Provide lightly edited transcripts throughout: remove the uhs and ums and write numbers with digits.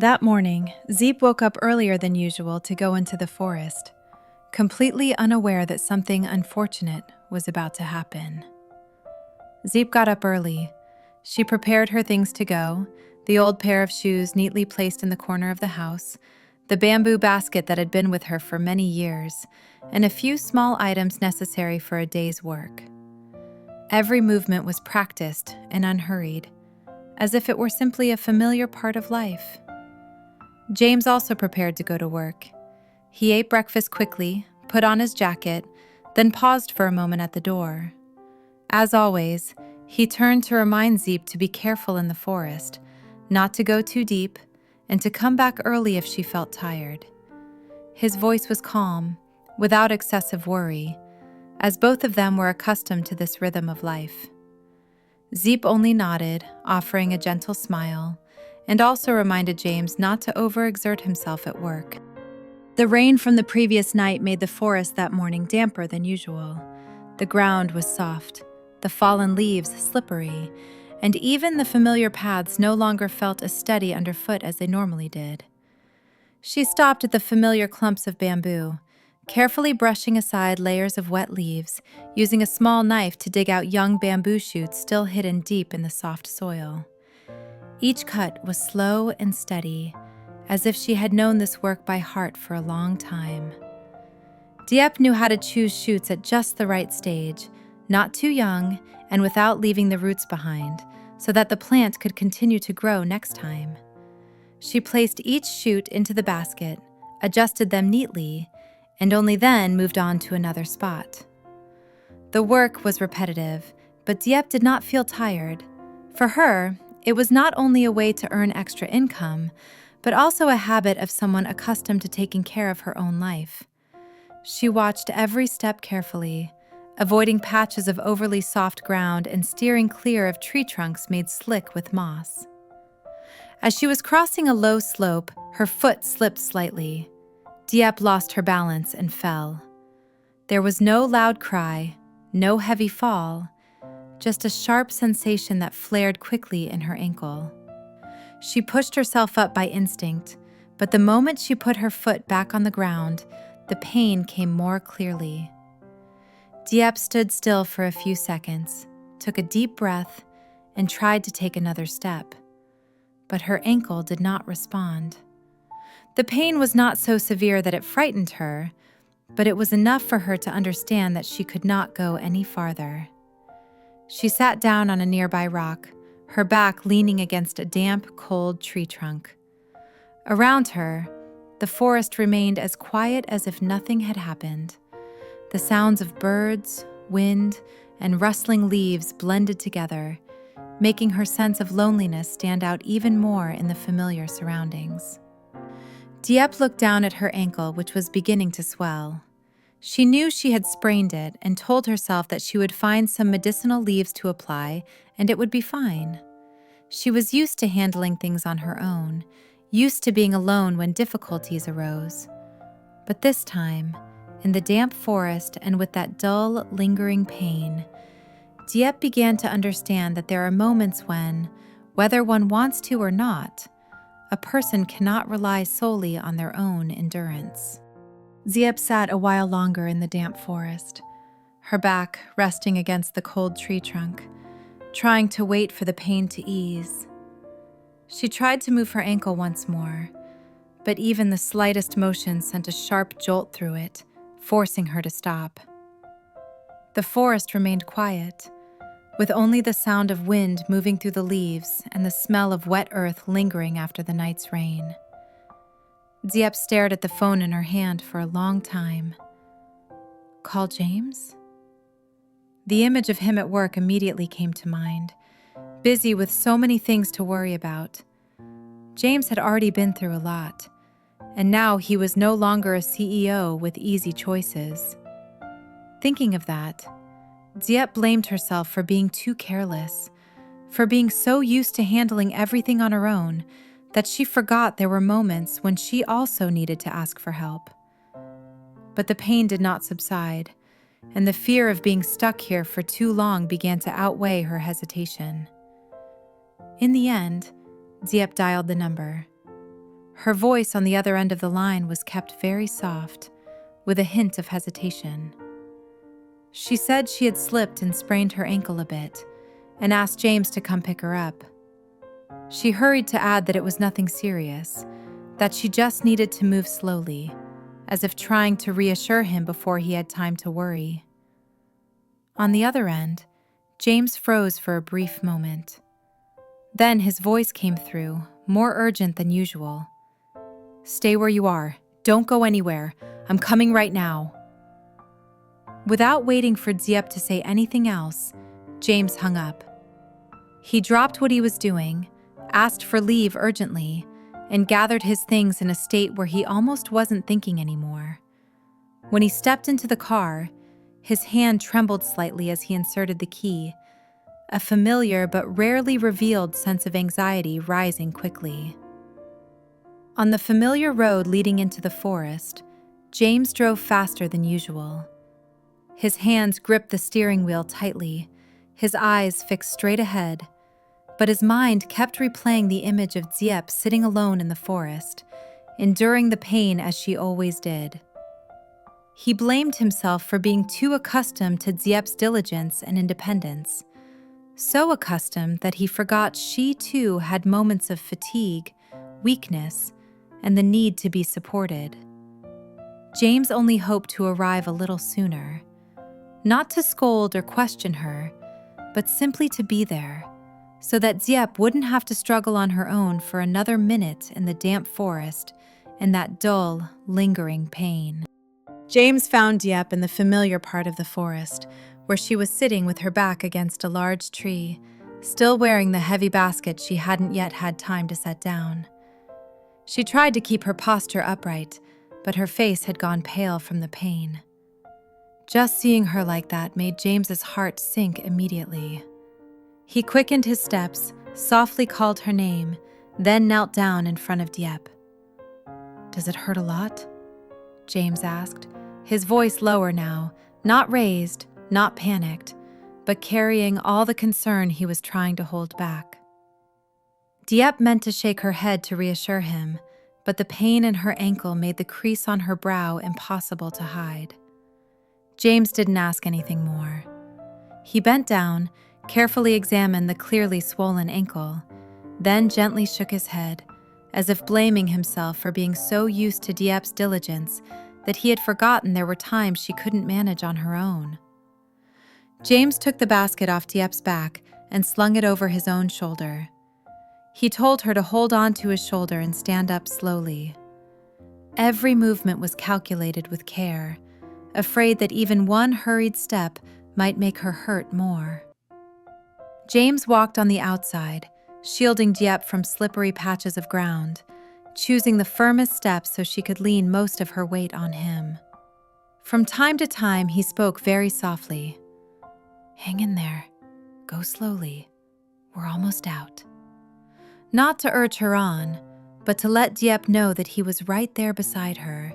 That morning, Diep woke up earlier than usual to go into the forest, completely unaware that something unfortunate was about to happen. Diep got up early. She prepared her things to go, the old pair of shoes neatly placed in the corner of the house, the bamboo basket that had been with her for many years, and a few small items necessary for a day's work. Every movement was practiced and unhurried, as if it were simply a familiar part of life. James also prepared to go to work. He ate breakfast quickly, put on his jacket, then paused for a moment at the door. As always, he turned to remind Diep to be careful in the forest, not to go too deep, and to come back early if she felt tired. His voice was calm, without excessive worry, as both of them were accustomed to this rhythm of life. Diep only nodded, offering a gentle smile, and also reminded James not to overexert himself at work. The rain from the previous night made the forest that morning damper than usual. The ground was soft, the fallen leaves slippery, and even the familiar paths no longer felt as steady underfoot as they normally did. She stopped at the familiar clumps of bamboo, carefully brushing aside layers of wet leaves, using a small knife to dig out young bamboo shoots still hidden deep in the soft soil. Each cut was slow and steady, as if she had known this work by heart for a long time. Diep knew how to choose shoots at just the right stage, not too young and without leaving the roots behind, so that the plant could continue to grow next time. She placed each shoot into the basket, adjusted them neatly, and only then moved on to another spot. The work was repetitive, but Diep did not feel tired. For her, it was not only a way to earn extra income, but also a habit of someone accustomed to taking care of her own life. She watched every step carefully, avoiding patches of overly soft ground and steering clear of tree trunks made slick with moss. As she was crossing a low slope, her foot slipped slightly. Diep lost her balance and fell. There was no loud cry, no heavy fall, just a sharp sensation that flared quickly in her ankle. She pushed herself up by instinct, but the moment she put her foot back on the ground, the pain came more clearly. Diep stood still for a few seconds, took a deep breath, and tried to take another step. But her ankle did not respond. The pain was not so severe that it frightened her, but it was enough for her to understand that she could not go any farther. She sat down on a nearby rock, her back leaning against a damp, cold tree trunk. Around her, the forest remained as quiet as if nothing had happened. The sounds of birds, wind, and rustling leaves blended together, making her sense of loneliness stand out even more in the familiar surroundings. Diep looked down at her ankle, which was beginning to swell. She knew she had sprained it and told herself that she would find some medicinal leaves to apply and it would be fine. She was used to handling things on her own, used to being alone when difficulties arose. But this time, in the damp forest and with that dull, lingering pain, Diep began to understand that there are moments when, whether one wants to or not, a person cannot rely solely on their own endurance. Diep sat a while longer in the damp forest, her back resting against the cold tree trunk, trying to wait for the pain to ease. She tried to move her ankle once more, but even the slightest motion sent a sharp jolt through it, forcing her to stop. The forest remained quiet, with only the sound of wind moving through the leaves and the smell of wet earth lingering after the night's rain. Diep stared at the phone in her hand for a long time. Call James? The image of him at work immediately came to mind, busy with so many things to worry about. James had already been through a lot, and now he was no longer a CEO with easy choices. Thinking of that, Diep blamed herself for being too careless, for being so used to handling everything on her own that she forgot there were moments when she also needed to ask for help. But the pain did not subside, and the fear of being stuck here for too long began to outweigh her hesitation. In the end, Diep dialed the number. Her voice on the other end of the line was kept very soft, with a hint of hesitation. She said she had slipped and sprained her ankle a bit, and asked James to come pick her up. She hurried to add that it was nothing serious, that she just needed to move slowly, as if trying to reassure him before he had time to worry. On the other end, James froze for a brief moment. Then his voice came through, more urgent than usual. "Stay where you are. Don't go anywhere. I'm coming right now." Without waiting for Diep to say anything else, James hung up. He dropped what he was doing, asked for leave urgently, and gathered his things in a state where he almost wasn't thinking anymore. When he stepped into the car, his hand trembled slightly as he inserted the key, a familiar but rarely revealed sense of anxiety rising quickly. On the familiar road leading into the forest, James drove faster than usual. His hands gripped the steering wheel tightly, his eyes fixed straight ahead, but his mind kept replaying the image of Diep sitting alone in the forest, enduring the pain as she always did. He blamed himself for being too accustomed to Diep's diligence and independence, so accustomed that he forgot she too had moments of fatigue, weakness, and the need to be supported. James only hoped to arrive a little sooner, not to scold or question her, but simply to be there, so that Diep wouldn't have to struggle on her own for another minute in the damp forest and that dull, lingering pain. James found Diep in the familiar part of the forest, where she was sitting with her back against a large tree, still wearing the heavy basket she hadn't yet had time to set down. She tried to keep her posture upright, but her face had gone pale from the pain. Just seeing her like that made James's heart sink immediately. He quickened his steps, softly called her name, then knelt down in front of Diep. "Does it hurt a lot?" James asked, his voice lower now, not raised, not panicked, but carrying all the concern he was trying to hold back. Diep meant to shake her head to reassure him, but the pain in her ankle made the crease on her brow impossible to hide. James didn't ask anything more. He bent down, carefully examined the clearly swollen ankle, then gently shook his head, as if blaming himself for being so used to Diep's diligence that he had forgotten there were times she couldn't manage on her own. James took the basket off Diep's back and slung it over his own shoulder. He told her to hold on to his shoulder and stand up slowly. Every movement was calculated with care, afraid that even one hurried step might make her hurt more. James walked on the outside, shielding Diep from slippery patches of ground, choosing the firmest steps so she could lean most of her weight on him. From time to time, he spoke very softly. "Hang in there. Go slowly. We're almost out." Not to urge her on, but to let Diep know that he was right there beside her,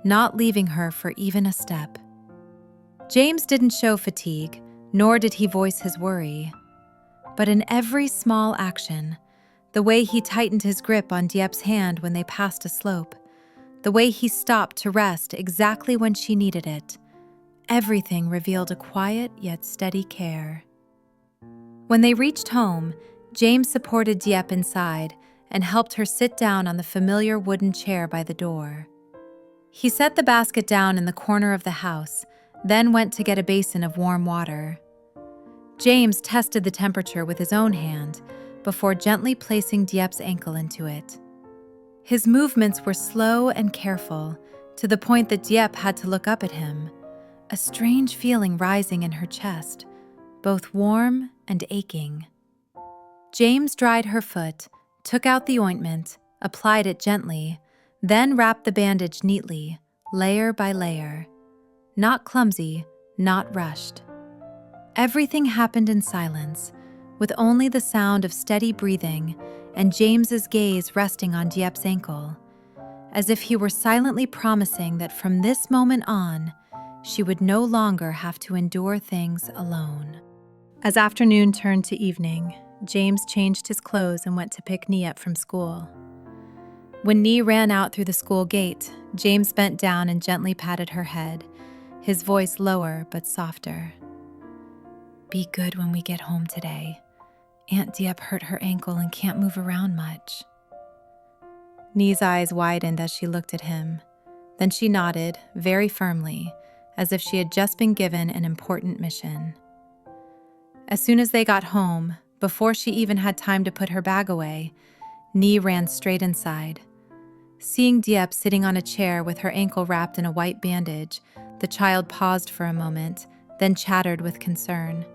not leaving her for even a step. James didn't show fatigue, nor did he voice his worry. But in every small action, the way he tightened his grip on Diep's hand when they passed a slope, the way he stopped to rest exactly when she needed it, everything revealed a quiet yet steady care. When they reached home, James supported Diep inside and helped her sit down on the familiar wooden chair by the door. He set the basket down in the corner of the house, then went to get a basin of warm water. James tested the temperature with his own hand before gently placing Diep's ankle into it. His movements were slow and careful, to the point that Diep had to look up at him, a strange feeling rising in her chest, both warm and aching. James dried her foot, took out the ointment, applied it gently, then wrapped the bandage neatly, layer by layer. Not clumsy, not rushed. Everything happened in silence, with only the sound of steady breathing and James's gaze resting on Diep's ankle, as if he were silently promising that from this moment on, she would no longer have to endure things alone. As afternoon turned to evening, James changed his clothes and went to pick Diep from school. When Nee ran out through the school gate, James bent down and gently patted her head, his voice lower but softer. "Be good when we get home today. Aunt Diep hurt her ankle and can't move around much." Nee's eyes widened as she looked at him. Then she nodded, very firmly, as if she had just been given an important mission. As soon as they got home, before she even had time to put her bag away, Nee ran straight inside. Seeing Diep sitting on a chair with her ankle wrapped in a white bandage, the child paused for a moment, then chattered with concern.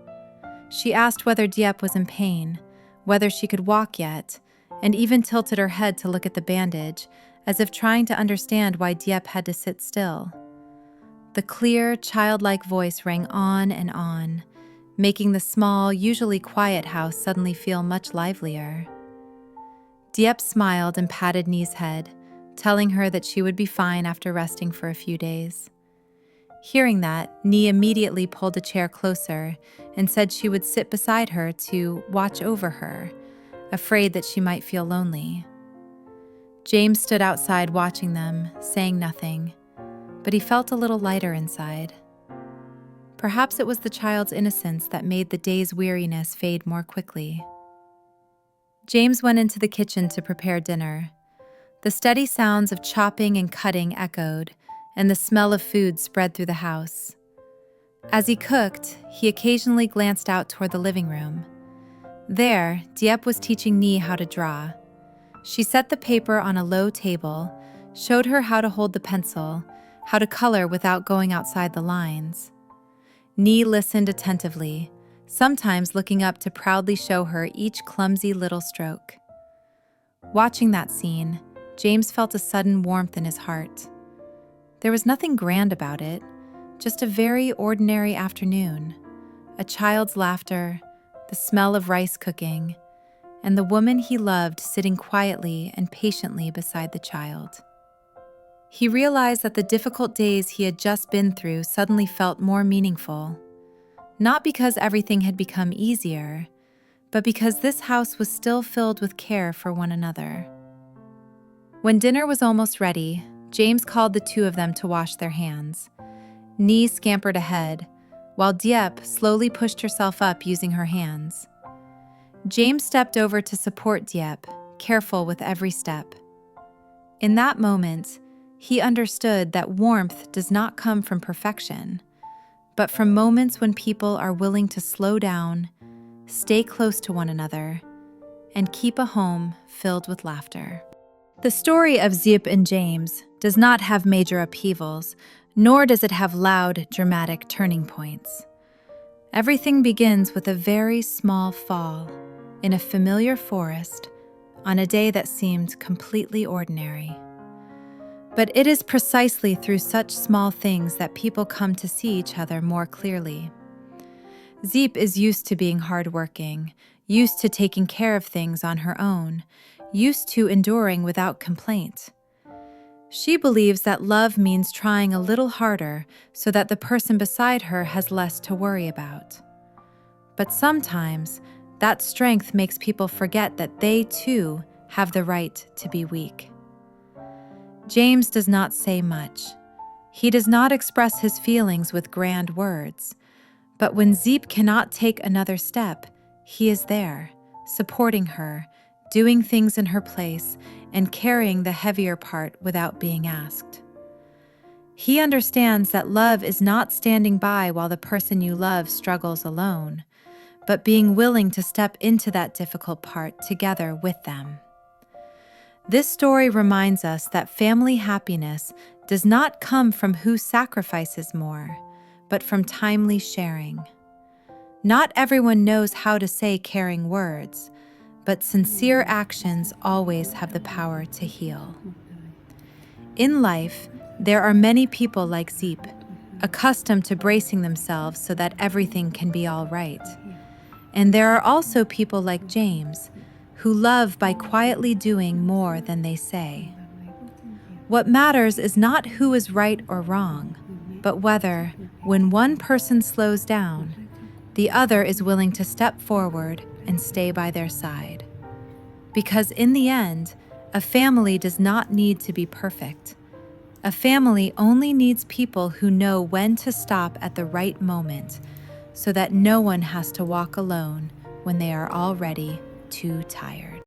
She asked whether Diep was in pain, whether she could walk yet, and even tilted her head to look at the bandage, as if trying to understand why Diep had to sit still. The clear, childlike voice rang on, making the small, usually quiet house suddenly feel much livelier. Diep smiled and patted Nee's head, telling her that she would be fine after resting for a few days. Hearing that, Nee immediately pulled a chair closer and said she would sit beside her to watch over her, afraid that she might feel lonely. James stood outside watching them, saying nothing, but he felt a little lighter inside. Perhaps it was the child's innocence that made the day's weariness fade more quickly. James went into the kitchen to prepare dinner. The steady sounds of chopping and cutting echoed, and the smell of food spread through the house. As he cooked, he occasionally glanced out toward the living room. There, Diep was teaching Nee how to draw. She set the paper on a low table, showed her how to hold the pencil, how to color without going outside the lines. Nee listened attentively, sometimes looking up to proudly show her each clumsy little stroke. Watching that scene, James felt a sudden warmth in his heart. There was nothing grand about it, just a very ordinary afternoon. A child's laughter, the smell of rice cooking, and the woman he loved sitting quietly and patiently beside the child. He realized that the difficult days he had just been through suddenly felt more meaningful, not because everything had become easier, but because this house was still filled with care for one another. When dinner was almost ready, James called the two of them to wash their hands. Nee scampered ahead, while Diep slowly pushed herself up using her hands. James stepped over to support Diep, careful with every step. In that moment, he understood that warmth does not come from perfection, but from moments when people are willing to slow down, stay close to one another, and keep a home filled with laughter. The story of Diep and James does not have major upheavals, nor does it have loud, dramatic turning points. Everything begins with a very small fall in a familiar forest on a day that seemed completely ordinary. But it is precisely through such small things that people come to see each other more clearly. Diep is used to being hardworking, used to taking care of things on her own, used to enduring without complaint. She believes that love means trying a little harder so that the person beside her has less to worry about. But sometimes, that strength makes people forget that they too have the right to be weak. James does not say much. He does not express his feelings with grand words. But when Diep cannot take another step, he is there, supporting her, doing things in her place, and carrying the heavier part without being asked. He understands that love is not standing by while the person you love struggles alone, but being willing to step into that difficult part together with them. This story reminds us that family happiness does not come from who sacrifices more, but from timely sharing. Not everyone knows how to say caring words, but sincere actions always have the power to heal. In life, there are many people like Diep, accustomed to bracing themselves so that everything can be all right. And there are also people like James, who love by quietly doing more than they say. What matters is not who is right or wrong, but whether, when one person slows down, the other is willing to step forward and stay by their side. Because in the end, A family does not need to be perfect. A family only needs people who know when to stop at the right moment so that no one has to walk alone when they are already too tired.